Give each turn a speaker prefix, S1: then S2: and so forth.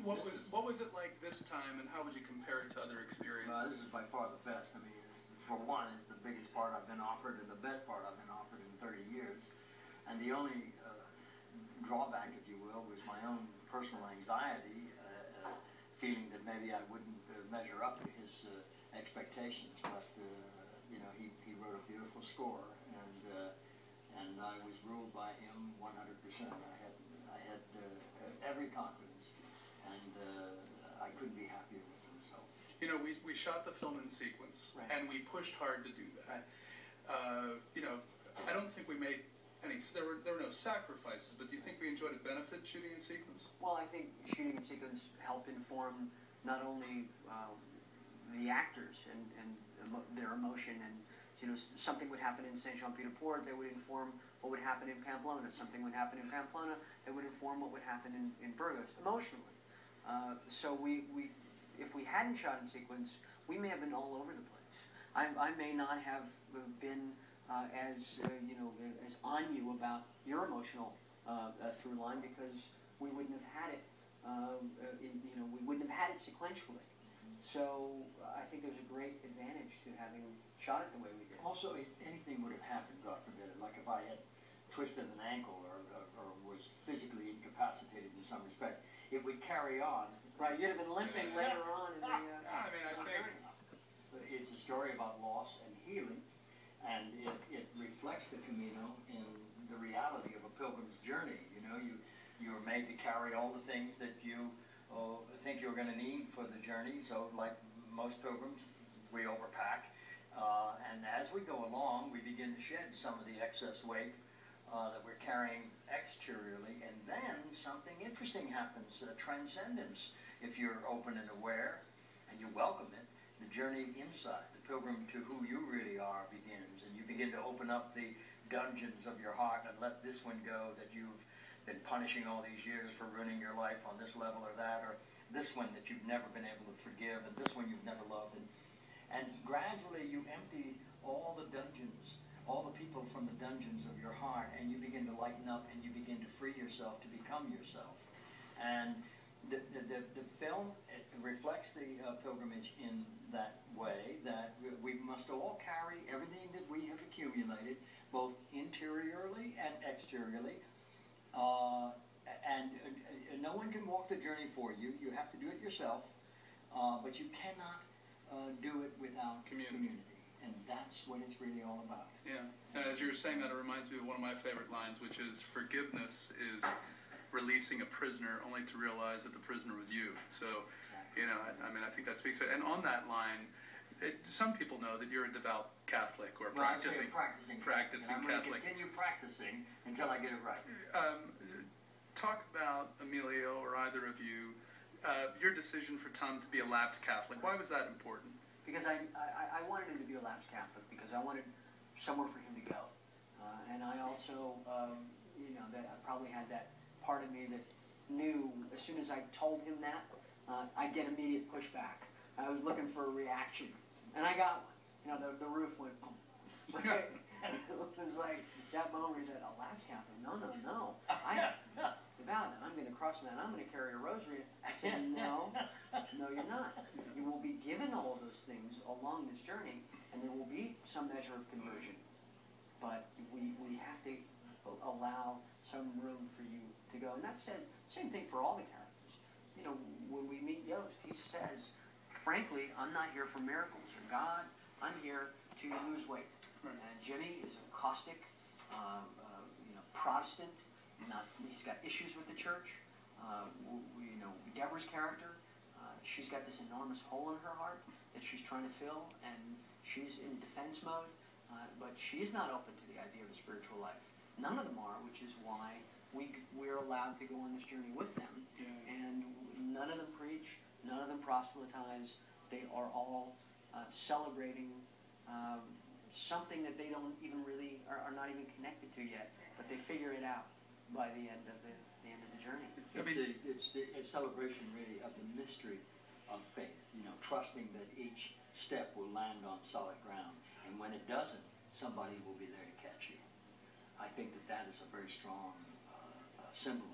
S1: What was it like this time, and how would you compare it to other experiences?
S2: This is by far the best. I mean, for one, it's the biggest part I've been offered and the best part I've been offered in 30 years. And the only drawback, if you will, was my own personal anxiety, feeling that maybe I wouldn't measure up to his expectations. But you know, he wrote a beautiful score, and I was ruled by him 100%. I had every confidence, and I couldn't be happier with the result.
S1: You know, we shot the film in sequence,
S2: right,
S1: and we pushed hard to do that.
S2: Right.
S1: You know, I don't think we made any. There were no sacrifices, but do you think we enjoyed a benefit shooting in sequence?
S3: Well, I think shooting in sequence helped inform not only the actors and their emotion, and you know, something would happen in Saint-Jean-Pied-de-Port, they would inform what would happen in Pamplona. Something would happen in Pamplona, they would inform what would happen in Burgos emotionally. So if we hadn't shot in sequence, we may have been all over the place. I may not have been as you know, as on you about your emotional through line, because we wouldn't have had it. You know, we wouldn't have had it sequentially. So I think there's a great advantage to having shot it the way we did.
S2: Also, if anything would have happened, God forbid, like if I had twisted an ankle or was physically incapacitated in some respect, it would carry on.
S3: Right, you'd have been limping later on in the...
S1: I mean, I think...
S2: It's a story about loss and healing, and it reflects the Camino in the reality of a pilgrim's journey. You know, you were made to carry all the things that you think you're going to need for the journey. So like most pilgrims, we overpack. And as we go along, we begin to shed some of the excess weight that we're carrying exteriorly. And then something interesting happens, transcendence. If you're open and aware and you welcome it, the journey inside, the pilgrim to who you really are begins. And you begin to open up the dungeons of your heart and let this one go that you've been punishing all these years for ruining your life on this level or that, or this one that you've never been able to forgive, and this one you've never loved. And gradually you empty all the dungeons, all the people from the dungeons of your heart, and you begin to lighten up and you begin to free yourself to become yourself. And the film, it reflects the pilgrimage in that way, that we must all carry everything that we have accumulated, both interiorly and exteriorly. And no one can walk the journey for you. You have to do it yourself, but you cannot do it without community. And that's what it's really all about.
S1: Yeah. And as you were saying that, it reminds me of one of my favorite lines, which is, forgiveness is releasing a prisoner only to realize that the prisoner was you. So, you know, I mean, I think that speaks to it. And on that line, some people know that you're a devout Catholic or practicing
S2: Catholic. I'm going to continue practicing until I get it right.
S1: Talk about, Emilio, or either of you, your decision for Tom to be a lapsed Catholic. Why was that important?
S3: Because I wanted him to be a lapsed Catholic, because I wanted somewhere for him to go. And I also, you know, that I probably had that part of me that knew as soon as I told him that, I'd get immediate pushback. I was looking for a reaction. And I got one. You know, the roof went boom. It was like that moment where he said, a lapsed Catholic? No, no, no. I'm devout, and I'm going to cross him, and I'm going to carry a rosary. I said, no, no, you're not. You will be given all of those things along this journey, and there will be some measure of conversion. But we have to allow some room for you to go. And that's the same thing for all the characters. You know, when we meet Yost, he says, frankly, I'm not here for miracles or God. I'm here to lose weight. Right. And Jimmy is a caustic, you know, Protestant. He's got issues with the church. You know, Deborah's character, she's got this enormous hole in her heart that she's trying to fill, and she's in defense mode. But she's not open to the idea of a spiritual life. None of them are, which is why we're allowed to go on this journey with them. Yeah. And none of them preach. None of them proselytize. They are all celebrating something that they don't even really are not even connected to yet, but they figure it out by the end of the journey.
S2: It's a celebration really of the mystery of faith. You know, trusting that each step will land on solid ground, and when it doesn't, somebody will be there to catch you. I think that is a very strong symbol